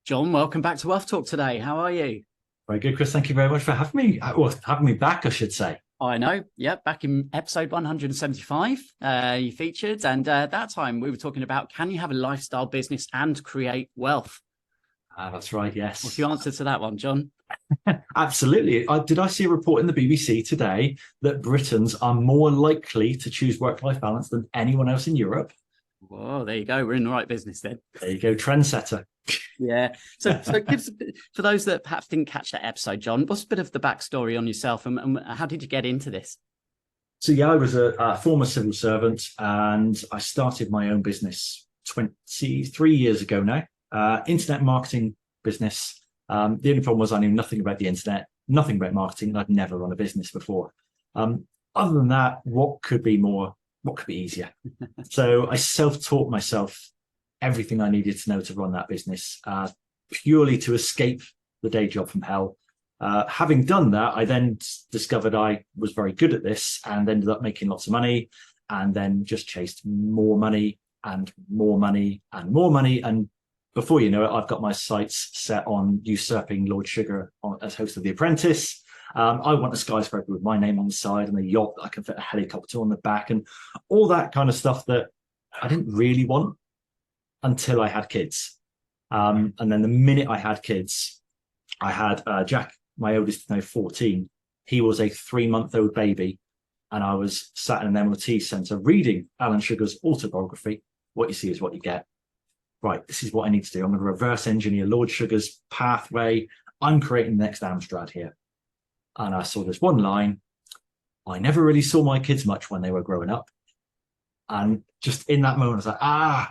John, welcome back to Wealth Talk today. How are you? Very good, Chris. Thank you very much for having me. Well, having me back, I should say. I know. Yeah, back in episode 175, you featured. And that time we were talking about, can you have a lifestyle business and create wealth? That's right, What's yes. your answer to that one, John? Absolutely. Did I see a report in the BBC today that Britons are more likely to choose work-life balance than anyone else in Europe? Whoa, there you go. We're in the right business then. There you go, trendsetter. Yeah. So for those that perhaps didn't catch that episode, John, what's a bit of the backstory on yourself and how did you get into this? So yeah, I was a former civil servant and I started my own business 23 years ago now. Internet marketing business. The only problem was I knew nothing about the internet, nothing about marketing, and I'd never run a business before. Other than that, what could be easier? So I self-taught myself everything I needed to know to run that business, purely to escape the day job from hell. Having done that, I then discovered I was very good at this and ended up making lots of money, and then just chased more money and more money and more money. And before you know it, I've got my sights set on usurping Lord Sugar as host of The Apprentice. I want a skyscraper with my name on the side and a yacht that I can fit a helicopter on the back and all that kind of stuff that I didn't really want until I had kids. And then the minute I had kids, I had Jack, my oldest, now 14. He was a 3-month-old baby, and I was sat in an MOT centre reading Alan Sugar's autobiography. What you see is what you get. Right, this is what I need to do. I'm going to reverse engineer Lord Sugar's pathway. I'm creating the next Amstrad here. And I saw this one line. I never really saw my kids much when they were growing up. And just in that moment, I was like,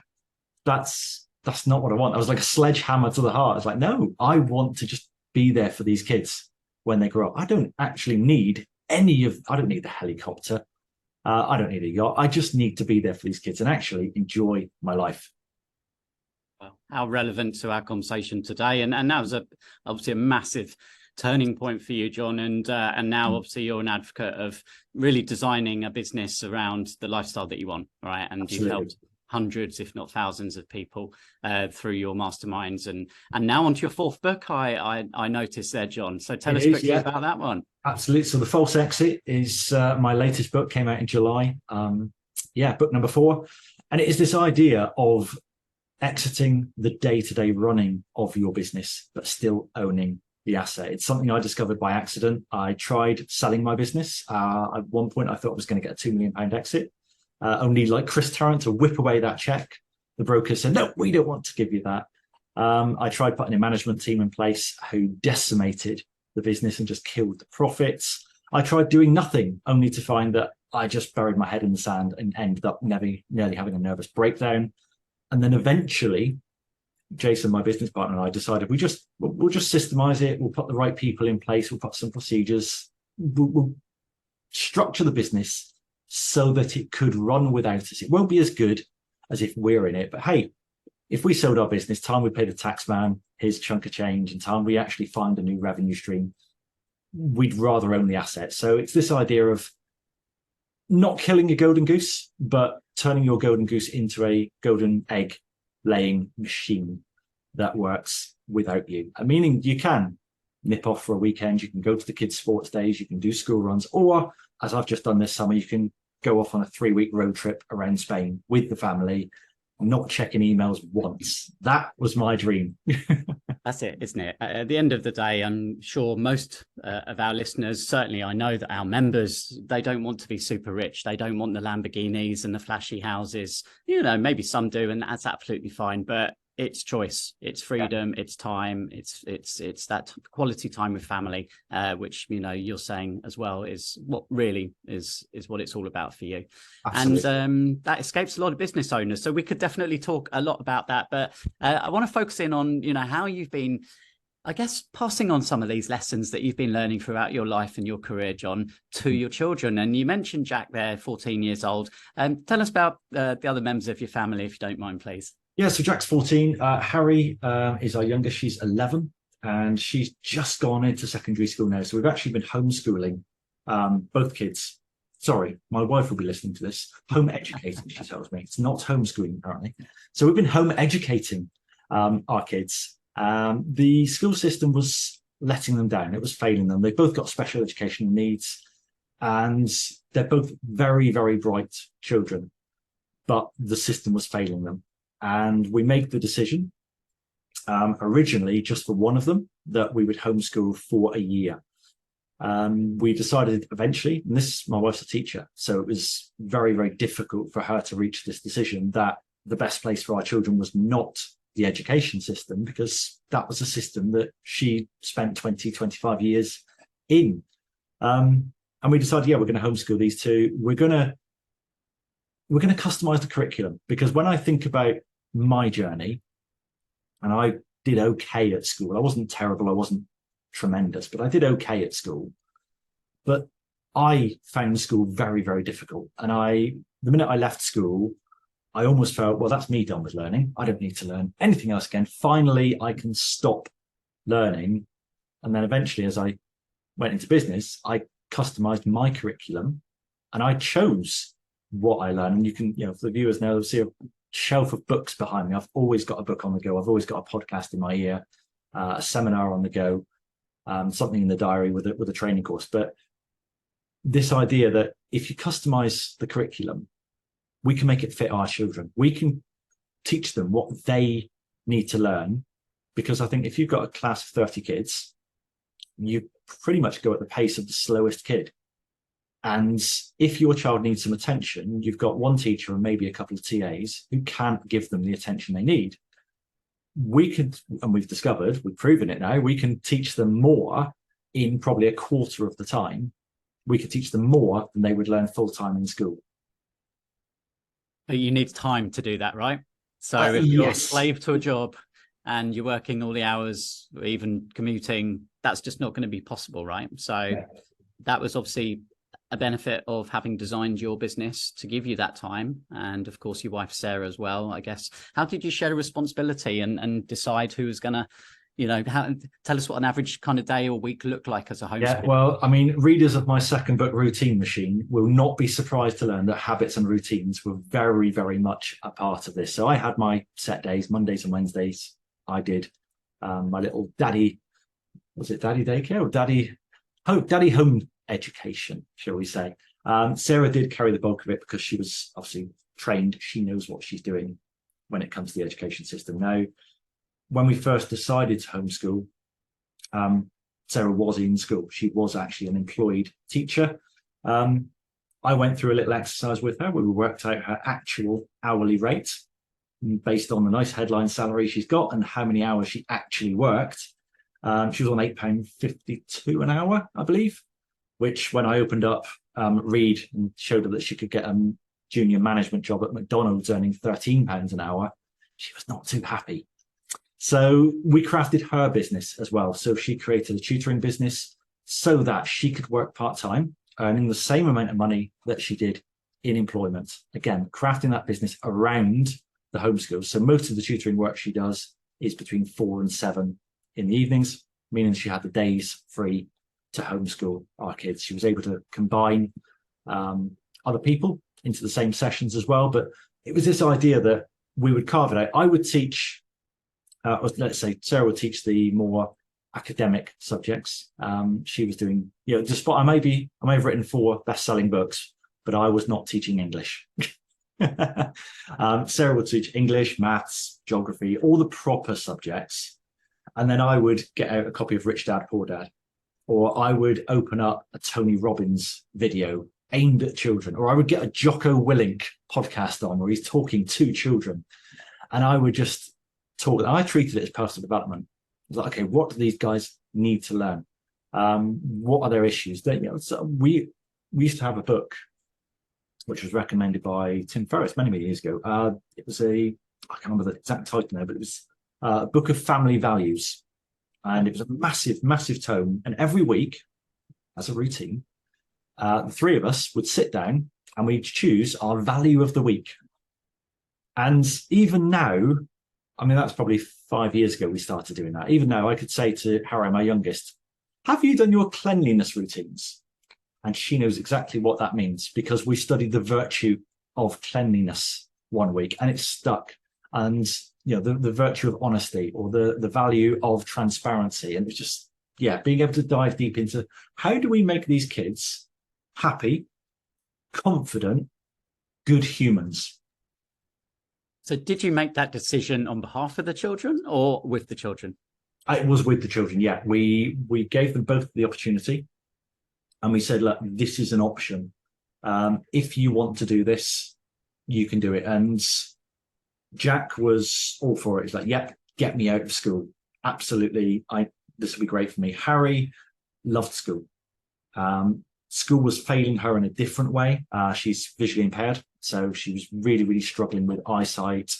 that's not what I want. I was like a sledgehammer to the heart. I was like, no, I want to just be there for these kids when they grow up. I don't actually need I don't need a helicopter. I don't need a yacht. I just need to be there for these kids and actually enjoy my life. How relevant to our conversation today. And that was obviously a massive turning point for you, John. And now obviously you're an advocate of really designing a business around the lifestyle that you want, right? And Absolutely. You've helped hundreds, if not thousands of people through your masterminds. And now onto your fourth book, I noticed there, John. So tell us quickly about that one. Absolutely. So The False Exit is my latest book, came out in July. Book number 4. And it is this idea of exiting the day-to-day running of your business, but still owning the asset. It's something I discovered by accident. I tried selling my business. At one point, I thought I was going to get a £2 million exit. Only like Chris Tarrant to whip away that check. The broker said, no, we don't want to give you that. I tried putting a management team in place who decimated the business and just killed the profits. I tried doing nothing, only to find that I just buried my head in the sand and ended up nearly having a nervous breakdown. And then eventually, Jason, my business partner, and I decided we'll just systemize it. We'll put the right people in place. We'll put some procedures. We'll structure the business so that it could run without us. It won't be as good as if we're in it. But hey, if we sold our business, time we pay the tax man his chunk of change, and time we actually find a new revenue stream, we'd rather own the asset. So it's this idea of not killing a golden goose, but turning your golden goose into a golden egg laying machine that works without you. Meaning you can nip off for a weekend, you can go to the kids' sports days, you can do school runs, or as I've just done this summer, you can go off on a 3-week road trip around Spain with the family, not checking emails once. That was my dream. That's it, isn't it? At the end of the day, I'm sure most of our listeners, certainly I know that our members, they don't want to be super rich. They don't want the Lamborghinis and the flashy houses. You know, maybe some do, and that's absolutely fine. But it's choice, it's freedom, it's time, it's that quality time with family, which, you know, you're saying as well is what really is what it's all about for you. Absolutely. And that escapes a lot of business owners, so we could definitely talk a lot about that, but I want to focus in on, you know, how you've been, I guess, passing on some of these lessons that you've been learning throughout your life and your career, John, to your children. And you mentioned Jack there, 14 years old. Tell us about the other members of your family, if you don't mind, please. Yeah, so Jack's 14. Harry is our youngest. She's 11, and she's just gone into secondary school now. So we've actually been homeschooling both kids. Sorry, my wife will be listening to this. Home educating, she tells me. It's not homeschooling, apparently. So we've been home educating our kids The school system was letting them down. It was failing them. They both got special educational needs, and they're both very, very bright children, but the system was failing them. And we made the decision, originally just for one of them, that we would homeschool for a year. We decided eventually, and my wife's a teacher, so it was very, very difficult for her to reach this decision that the best place for our children was not the education system, because that was a system that she spent 20, 25 years in. And we decided, yeah, we're going to homeschool these two. We're going to customize the curriculum, because when I think about my journey, and I did okay at school, I wasn't terrible, I wasn't tremendous, but I did okay at school. But I found school very, very difficult. And the minute I left school, I almost felt, well, that's me done with learning. I don't need to learn anything else again. Finally, I can stop learning. And then eventually, as I went into business, I customized my curriculum and I chose what I learned. And you can, for the viewers now, they'll see a shelf of books behind me. I've always got a book on the go. I've always got a podcast in my ear, a seminar on the go, something in the diary with a training course. But this idea that if you customize the curriculum, we can make it fit our children. We can teach them what they need to learn. Because I think if you've got a class of 30 kids, you pretty much go at the pace of the slowest kid. And if your child needs some attention, you've got one teacher and maybe a couple of TAs who can't give them the attention they need. We could, and we've proven it now, we can teach them more in probably a quarter of the time. We could teach them more than they would learn full-time in school. But you need time to do that, right? So if you're yes. a slave to a job and you're working all the hours, or even commuting, that's just not going to be possible, right? So that was obviously a benefit of having designed your business to give you that time. And of course, your wife, Sarah, as well, I guess. How did you share a responsibility and decide who was going to, tell us what an average kind of day or week looked like as a homeschooler? Yeah, well, I mean, readers of my second book, Routine Machine, will not be surprised to learn that habits and routines were very, very much a part of this. So I had my set days, Mondays and Wednesdays. I did my little daddy daycare or daddy home education, shall we say. Sarah did carry the bulk of it because she was obviously trained. She knows what she's doing when it comes to the education system. Now, when we first decided to homeschool, Sarah was in school. She was actually an employed teacher. I went through a little exercise with her where we worked out her actual hourly rate based on the nice headline salary she's got and how many hours she actually worked. She was on £8.52 an hour, I believe, which when I opened up Reed and showed her that she could get a junior management job at McDonald's earning £13 an hour, she was not too happy. So we crafted her business as well. So she created a tutoring business so that she could work part-time, earning the same amount of money that she did in employment. Again, crafting that business around the homeschool. So most of the tutoring work she does is between 4 and 7 in the evenings, meaning she had the days free to homeschool our kids. She was able to combine other people into the same sessions as well. But it was this idea that we would carve it out. I would teach, let's say Sarah would teach the more academic subjects. She was doing, despite I may have written 4 best-selling books, but I was not teaching English. Sarah would teach English, maths, geography, all the proper subjects. And then I would get out a copy of Rich Dad, Poor Dad, or I would open up a Tony Robbins video aimed at children, or I would get a Jocko Willink podcast on where he's talking to children. And I would just talk. I treated it as personal development. I was like, okay, what do these guys need to learn? What are their issues? So we used to have a book which was recommended by Tim Ferriss many, many years ago. It was I can't remember the exact title now, but it was a book of family values. And it was a massive, massive tome. And every week, as a routine, the 3 of us would sit down and we'd choose our value of the week. And even now, I mean, that's probably 5 years ago we started doing that. Even now, I could say to Harry, my youngest, have you done your cleanliness routines? And she knows exactly what that means because we studied the virtue of cleanliness one week and it stuck. and the virtue of honesty, or the value of transparency. And it's just, being able to dive deep into how do we make these kids happy, confident, good humans. So did you make that decision on behalf of the children or with the children? It was with the children, yeah. We gave them both the opportunity, and we said, look, this is an option. If you want to do this, you can do it. And Jack was all for it. He's like, yep, get me out of school. Absolutely. This will be great for me. Harry loved school. School was failing her in a different way. She's visually impaired, so she was really, really struggling with eyesight,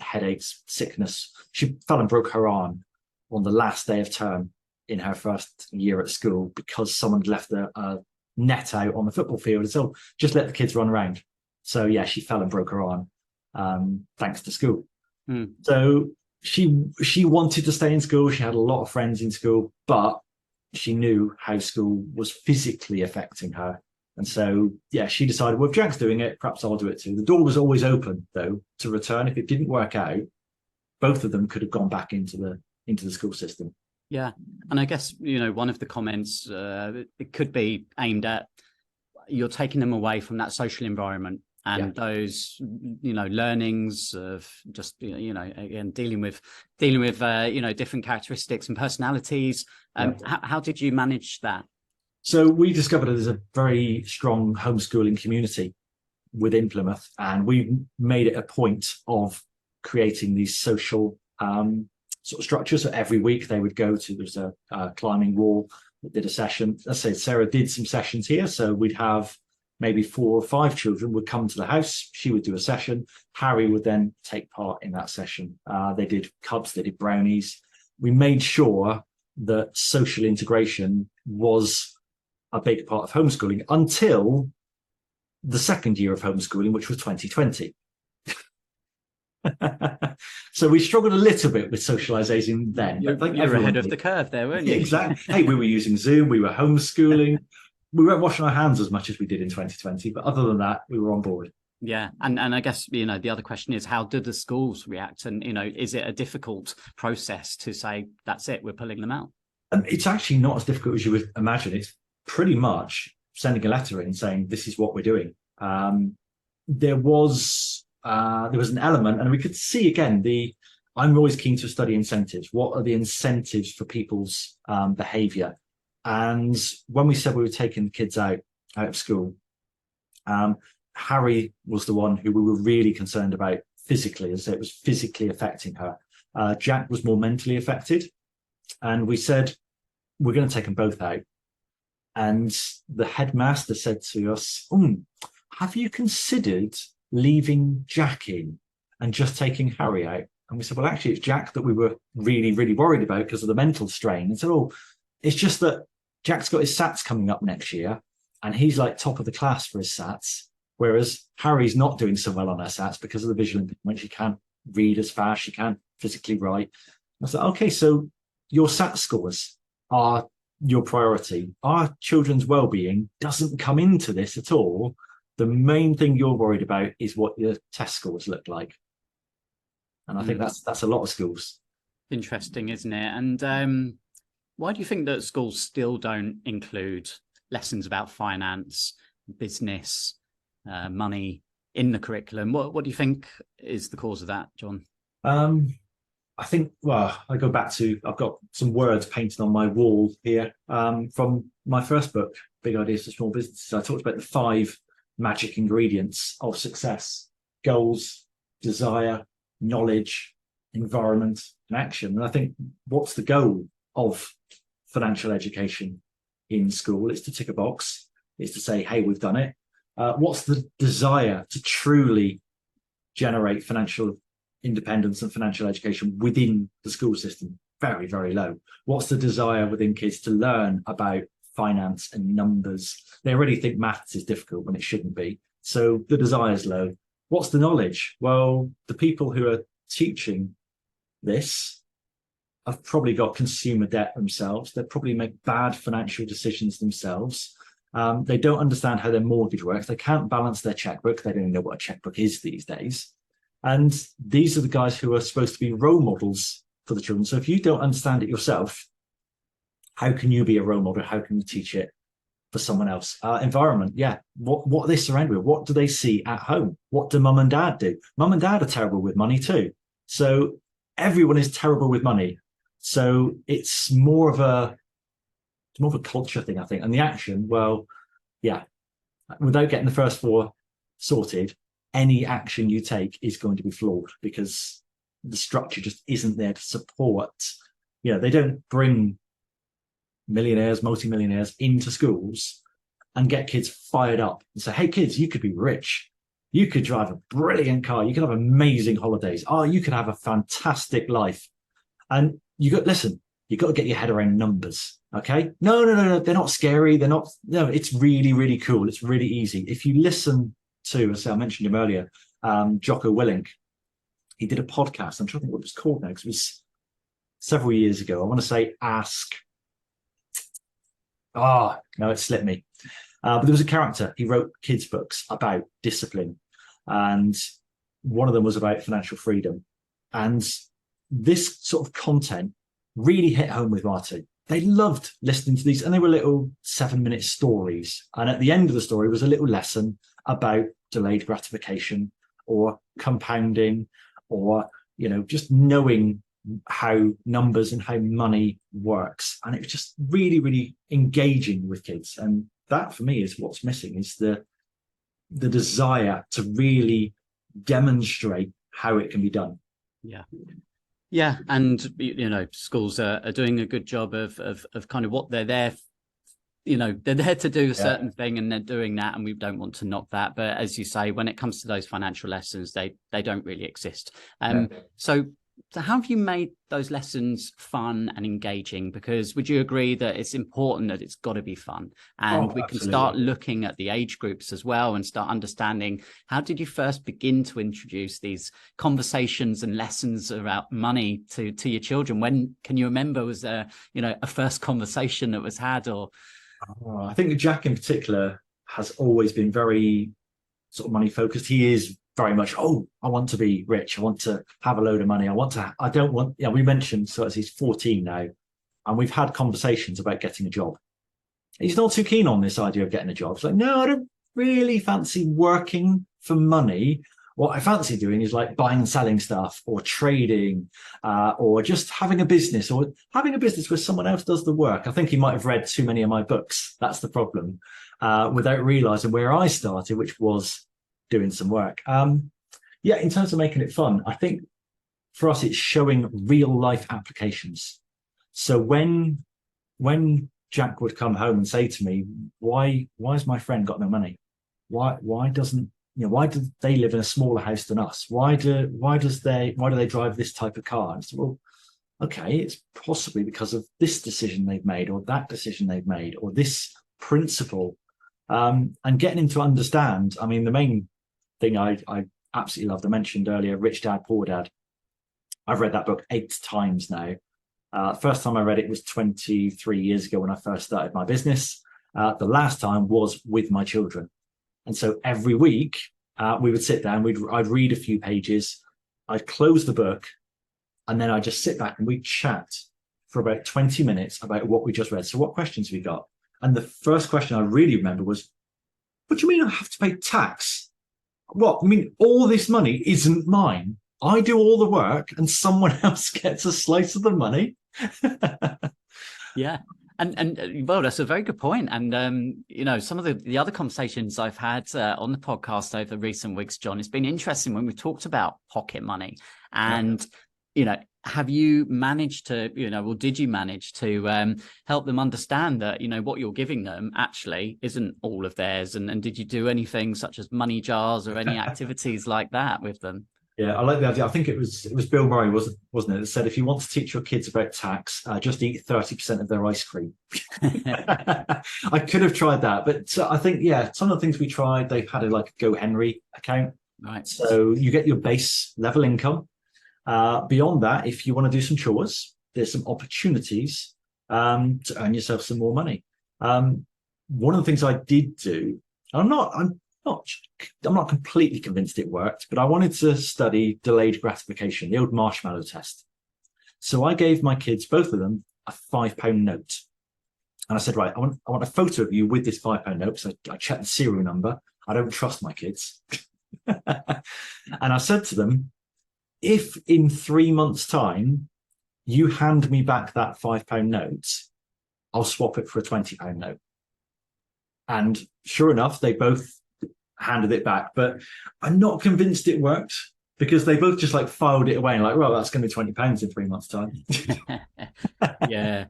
headaches, sickness. She fell and broke her arm on the last day of term in her first year at school because someone left a net out on the football field, and so just let the kids run around. So yeah, she fell and broke her arm, thanks to school. So she wanted to stay in school. She had a lot of friends in school, but she knew how school was physically affecting her. And so, she decided, well, if Jack's doing it, perhaps I'll do it too. The door was always open, though, to return. If it didn't work out, both of them could have gone back into the school system. Yeah. And I guess, one of the comments, it could be aimed at, you're taking them away from that social environment and those, learnings of just, again, dealing with, different characteristics and personalities. How did you manage that? So we discovered there's a very strong homeschooling community within Plymouth, and we made it a point of creating these social sort of structures. So every week they would go to, there's a climbing wall that did a session. Let's say Sarah did some sessions here. So we'd have maybe 4 or 5 children would come to the house. She would do a session. Harry would then take part in that session. They did cubs, they did brownies. We made sure that social integration was a big part of homeschooling until the second year of homeschooling, which was 2020. So we struggled a little bit with socializing then. You're ahead of the curve there, weren't you? Exactly. Hey, we were using Zoom, we were homeschooling. We weren't washing our hands as much as we did in 2020, but other than that, we were on board. Yeah. And I guess, the other question is, how did the schools react? And, is it a difficult process to say, that's it, we're pulling them out? It's actually not as difficult as you would imagine. It's pretty much sending a letter in saying, this is what we're doing. There was an element, and we could see again, I'm always keen to study incentives. What are the incentives for people's behavior? And when we said we were taking the kids out of school, Harry was the one who we were really concerned about physically, as it was physically affecting her. Jack was more mentally affected. And we said, we're going to take them both out. And the headmaster said to us, have you considered leaving Jack in and just taking Harry out? And we said, well, actually, it's Jack that we were really, really worried about because of the mental strain. And said, it's just that Jack's got his SATs coming up next year, and he's like top of the class for his SATs, whereas Harry's not doing so well on her SATs because of the visual impairment. She can't read as fast, she can't physically write. I said, okay, so your SAT scores are your priority. Our children's well-being doesn't come into this at all. The main thing you're worried about is what your test scores look like. And I think that's a lot of schools. Interesting, isn't it? And why do you think that schools still don't include lessons about finance, business, money in the curriculum? What do you think is the cause of that, John? I think, I go back to, I've got some words painted on my wall here from my first book, Big Ideas for Small Businesses. I talked about the 5 magic ingredients of success: goals, desire, knowledge, environment, and action. And I think, what's the goal of financial education in school? It's to tick a box. It's to say, hey, we've done it. What's the desire to truly generate financial independence and financial education within the school system? Very, very low. What's the desire within kids to learn about finance and numbers? They already think maths is difficult when it shouldn't be. So the desire is low. What's the knowledge? Well, the people who are teaching this have probably got consumer debt themselves. They probably make bad financial decisions themselves. They don't understand how their mortgage works. They can't balance their checkbook. They don't even know what a checkbook is these days. And these are the guys who are supposed to be role models for the children. So if you don't understand it yourself, how can you be a role model? How can you teach it for someone else? Environment, yeah. What are they surrounded with? What do they see at home? What do mum and dad do? Mum and dad are terrible with money too. So everyone is terrible with money. So it's more of a culture thing, I think. And the action, well, yeah, without getting the first four sorted, any action you take is going to be flawed because the structure just isn't there to support. They don't bring millionaires, multimillionaires into schools and get kids fired up and say, hey kids, you could be rich. You could drive a brilliant car. You could have amazing holidays. Oh, you could have a fantastic life. And you got to get your head around numbers. Okay. No. They're not scary. No, it's really, really cool. It's really easy. If you listen to, as I mentioned him earlier, Jocko Willink, he did a podcast. I'm trying to think what it was called now because it was several years ago. I want to say Ask. No, it slipped me. But there was a character. He wrote kids' books about discipline. And one of them was about financial freedom. And this sort of content really hit home with Marty. They loved listening to these, and they were little 7-minute stories. And at the end of the story was a little lesson about delayed gratification or compounding or, just knowing how numbers and how money works. And it was just really, really engaging with kids. And that for me is what's missing, is the desire to really demonstrate how it can be done. Yeah, and schools are doing a good job of kind of what they're there. They're there to do a certain thing, and they're doing that, and we don't want to knock that. But as you say, when it comes to those financial lessons, they don't really exist. So how have you made those lessons fun and engaging? Because would you agree that it's important that it's got to be fun? And we can start looking at the age groups as well and start understanding, how did you first begin to introduce these conversations and lessons about money to your children? When can you remember was there, a first conversation that was had? Or I think Jack in particular has always been very sort of money focused. He is very much, I want to be rich. I want to have a load of money. We mentioned, so as he's 14 now, and we've had conversations about getting a job. He's not too keen on this idea of getting a job. It's like, no, I don't really fancy working for money. What I fancy doing is like buying and selling stuff or trading or just having a business where someone else does the work. I think he might have read too many of my books. That's the problem, without realizing where I started, which was doing some work. In terms of making it fun, I think for us, it's showing real life applications. So when Jack would come home and say to me, why has my friend got no money? Why do they live in a smaller house than us? Why do they drive this type of car? And I said, well, okay, it's possibly because of this decision they've made, or that decision they've made, or this principle. And getting him to understand, I mean, the main thing I absolutely loved, I mentioned earlier, Rich Dad, Poor Dad. I've read that book 8 times now. First time I read it was 23 years ago when I first started my business. The last time was with my children. And so every week we would sit down, I'd read a few pages, I'd close the book, and then I'd just sit back and we'd chat for about 20 minutes about what we just read. So what questions have we got? And the first question I really remember was, what do you mean I have to pay tax? What? I mean, all this money isn't mine. I do all the work and someone else gets a slice of the money. Yeah. And well, that's a very good point. And, some of the other conversations I've had on the podcast over recent weeks, John, it's been interesting when we've talked about pocket money and, have you managed to, or did you manage to help them understand that, what you're giving them actually isn't all of theirs? And did you do anything such as money jars or any activities like that with them? Yeah, I like the idea. I think it was Bill Murray, wasn't it, that said, if you want to teach your kids about tax, just eat 30% of their ice cream. I could have tried that, but I think, some of the things we tried, they've had a Go Henry account. Right. So you get your base level income. Beyond that, if you want to do some chores, there's some opportunities to earn yourself some more money. One of the things I did do, I'm not, I'm not completely convinced it worked, but I wanted to study delayed gratification, the old marshmallow test. So I gave my kids, both of them, a £5 note. And I said, right, I want a photo of you with this £5 note. So I checked the serial number. I don't trust my kids. And I said to them, if in 3 months' time you hand me back that £5 note, I'll swap it for a £20 note. And sure enough, they both handed it back. But I'm not convinced it worked, because they both just like filed it away and like, well, that's going to be £20 in 3 months' time. Yeah.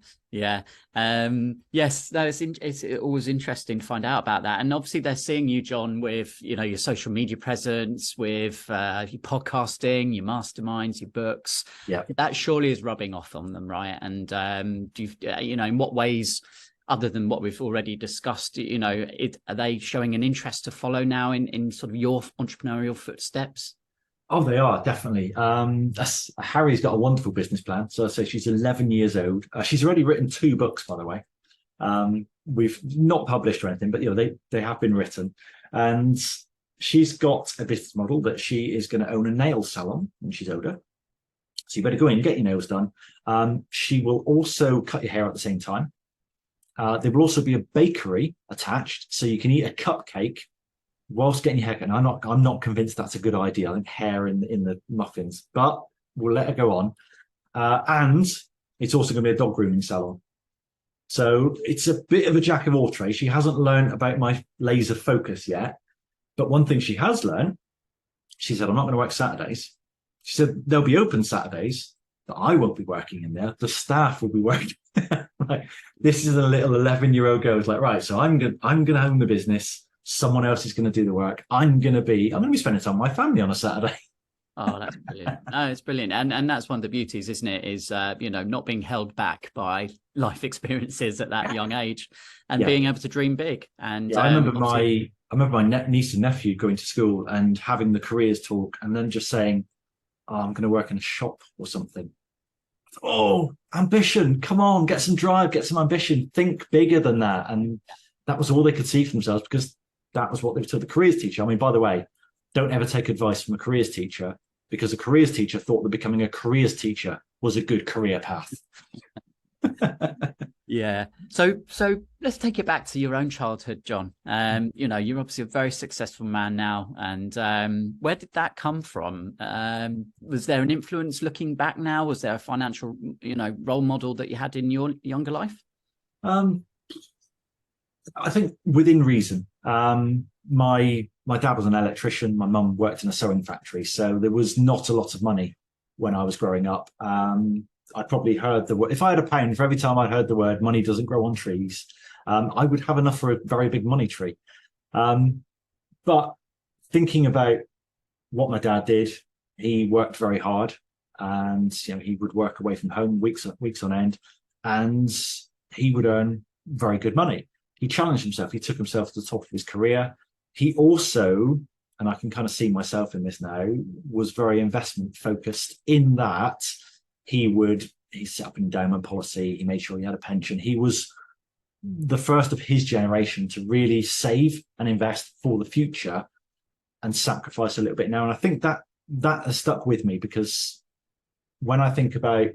Yes, no, it's always interesting to find out about that. And obviously they're seeing you, John, with, you know, your social media presence, with your podcasting, your masterminds, your books. Yeah, that surely is rubbing off on them, right? And do you know, in what ways, other than what we've already discussed, you know, are they showing an interest to follow now in sort of your entrepreneurial footsteps? oh, they are definitely. Harry's got a wonderful business plan. So I say she's 11 years old. She's already written 2 books, by the way. We've not published or anything, but you know, they have been written. And she's got a business model that she is going to own a nail salon when she's older. So you better go in and get your nails done. She will also cut your hair at the same time. There will also be a bakery attached, so you can eat a cupcake whilst getting your haircut. I'm not convinced that's a good idea. I think hair in the muffins, but we'll let her go on. And it's also going to be a dog grooming salon. So it's a bit of a jack of all trades. She hasn't learned about my laser focus yet, but one thing she has learned, she said, I'm not going to work Saturdays. She said, they'll be open Saturdays, but I won't be working in there. The staff will be working. Like, this is a little 11-year-old girl who's like, right, so I'm going to own the business. Someone else is going to do the work. I'm going to be spending time with my family on a Saturday. Oh, that's brilliant. No, it's brilliant. And that's one of the beauties, isn't it? Is, you know, not being held back by life experiences at that young age, and being able to dream big. And I remember my niece and nephew going to school and having the careers talk, and then just saying, oh, I'm going to work in a shop or something. Oh, ambition. Come on, get some drive, get some ambition. Think bigger than that. And that was all they could see for themselves, because that was what they were told the careers teacher. I mean, by the way, don't ever take advice from a careers teacher, because a careers teacher thought that becoming a careers teacher was a good career path. Yeah. So let's take it back to your own childhood, John. You know, you're obviously a very successful man now. And where did that come from? Was there an influence looking back now? Was there a financial, you know, role model that you had in your younger life? I think within reason. My dad was an electrician. My mum worked in a sewing factory. So there was not a lot of money when I was growing up. I probably heard the word, if I had £1 for every time I heard the word money doesn't grow on trees, I would have enough for a very big money tree. But thinking about what my dad did, he worked very hard, and you know, he would work away from home weeks on end, and he would earn very good money. He challenged himself. He took himself to the top of his career. He also, and I can kind of see myself in this now, was very investment focused in that he set up an endowment policy. He made sure he had a pension. He was the first of his generation to really save and invest for the future and sacrifice a little bit now. And I think that has stuck with me, because when I think about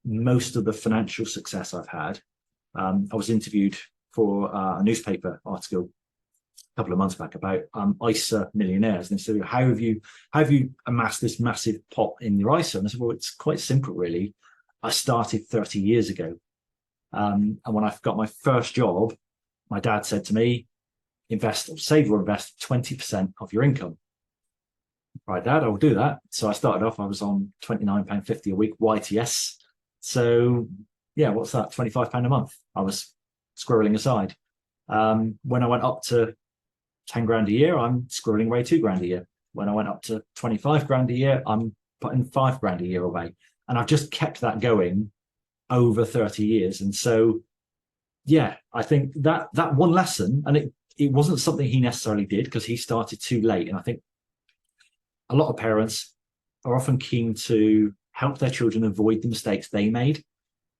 most of the financial success I've had, I was interviewed for a newspaper article a couple of months back about ISA millionaires, and they said, how have you amassed this massive pot in your ISA? And I said, well, it's quite simple, really. I started 30 years ago, and when I got my first job, my dad said to me, save or invest 20% of your income. Right, Dad, I'll do that. So I started off, I was on £29.50 a week YTS. So yeah, what's that? £25 a month I was squirreling aside. When I went up to 10 grand a year, I'm squirreling away 2 grand a year. When I went up to 25 grand a year, I'm putting 5 grand a year away. And I've just kept that going over 30 years. And so, yeah, I think that one lesson, and it wasn't something he necessarily did because he started too late. And I think a lot of parents are often keen to help their children avoid the mistakes they made.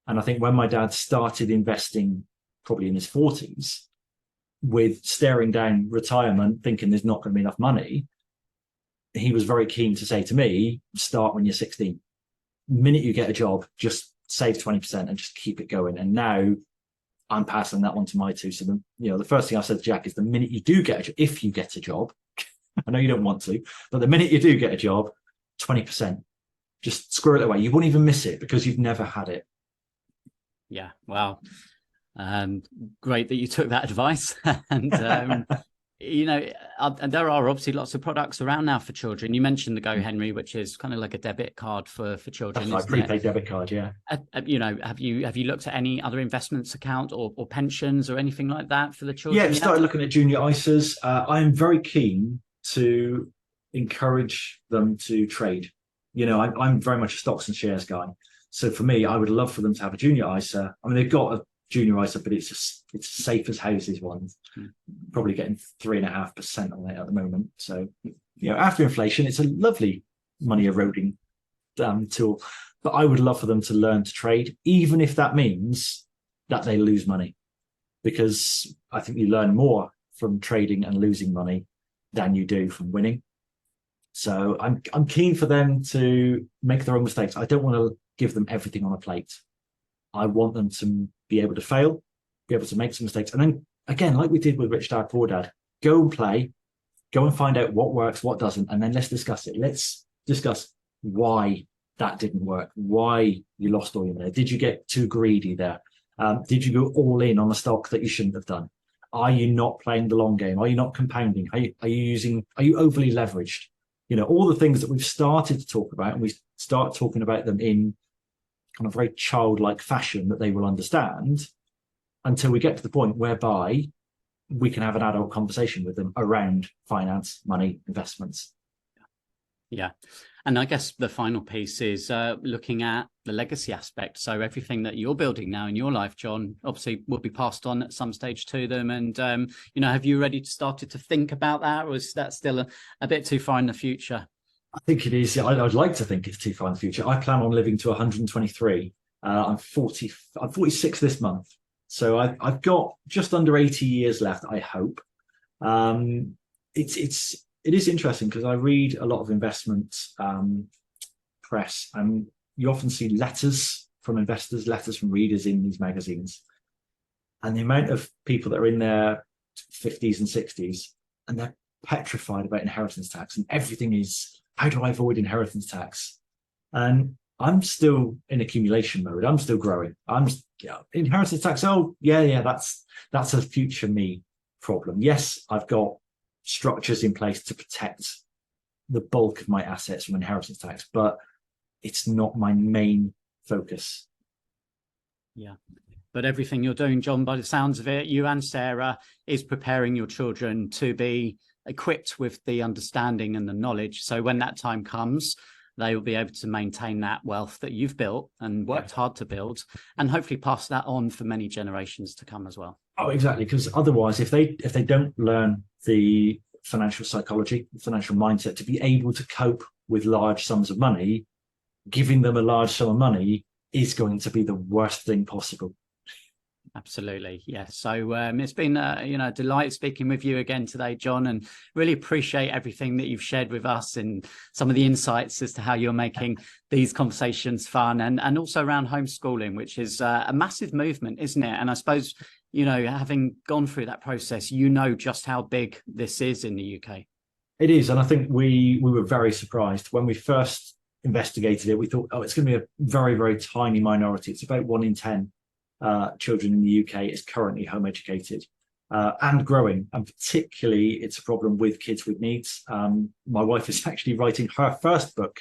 And I think when my dad started investing probably in his 40s, with staring down retirement, thinking there's not going to be enough money, he was very keen to say to me, start when you're 16. The minute you get a job, just save 20% and just keep it going. And now I'm passing that on to my two. So the first thing I said to Jack is, the minute you do get a job, if you get a job, I know you don't want to, but the minute you do get a job, 20%, just squirrel it away. You won't even miss it because you've never had it. Yeah, wow. Great that you took that advice. And and there are obviously lots of products around now for children. You mentioned the Go Henry, which is kind of like a debit card for children. That's like prepaid debit card, yeah. Have you looked at any other investments account or pensions or anything like that for the children? Yeah, we started looking at junior ISAs. I am very keen to encourage them to trade. I'm very much a stocks and shares guy. So for me, I would love for them to have a junior ISA. I mean, they've got a junior ISA, but it's safe as houses one, probably getting 3.5% on it at the moment. So after inflation, it's a lovely money eroding tool. But I would love for them to learn to trade, even if that means that they lose money, because I think you learn more from trading and losing money than you do from winning. So I'm keen for them to make their own mistakes. I don't want to give them everything on a plate. I want them to be able to fail, be able to make some mistakes. And then again, like we did with Rich Dad, Poor Dad, go and play, go and find out what works, what doesn't, and then let's discuss it. Let's discuss why that didn't work, why you lost all your money. Did you get too greedy there? Did you go all in on a stock that you shouldn't have done? Are you not playing the long game? Are you not compounding? Are you overly leveraged? All the things that we've started to talk about, and we start talking about them in kind of very childlike fashion that they will understand, until we get to the point whereby we can have an adult conversation with them around finance, money, investments. Yeah. And I guess the final piece is looking at the legacy aspect. So everything that you're building now in your life, John, obviously will be passed on at some stage to them. And, have you already started to think about that, or is that still a bit too far in the future? I think it is. I'd like to think it's too far in the future. I plan on living to 123. I'm 46 this month. So I've got just under 80 years left, I hope. It is interesting because I read a lot of investment press, and you often see letters from investors, letters from readers in these magazines. And the amount of people that are in their 50s and 60s, and they're petrified about inheritance tax, and everything is, how do I avoid inheritance tax? And I'm still in accumulation mode. I'm still growing. Inheritance tax. Oh, yeah. That's a future me problem. Yes, I've got structures in place to protect the bulk of my assets from inheritance tax, but it's not my main focus. Yeah. But everything you're doing, John, by the sounds of it, you and Sarah, is preparing your children to be equipped with the understanding and the knowledge. So when that time comes, they will be able to maintain that wealth that you've built and worked hard to build, and hopefully pass that on for many generations to come as well. Oh, exactly. Because otherwise, if they don't learn the financial psychology, the financial mindset to be able to cope with large sums of money, giving them a large sum of money is going to be the worst thing possible. Absolutely. Yeah. So it's been a delight speaking with you again today, John, and really appreciate everything that you've shared with us and some of the insights as to how you're making these conversations fun, and also around homeschooling, which is a massive movement, isn't it? And I suppose, having gone through that process, just how big this is in the UK. It is. And I think we were very surprised when we first investigated it. We thought, it's going to be a very, very tiny minority. It's about 1 in 10 children in the UK is currently home educated and growing. And particularly, it's a problem with kids with needs. My wife is actually writing her first book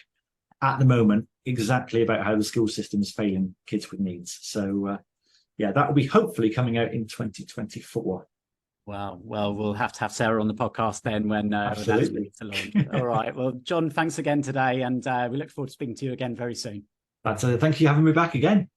at the moment exactly about how the school system is failing kids with needs. So, that will be hopefully coming out in 2024. Wow. Well, we'll have to have Sarah on the podcast then when Absolutely. All right. Well, John, thanks again today, and we look forward to speaking to you again very soon. Thank you for having me back again.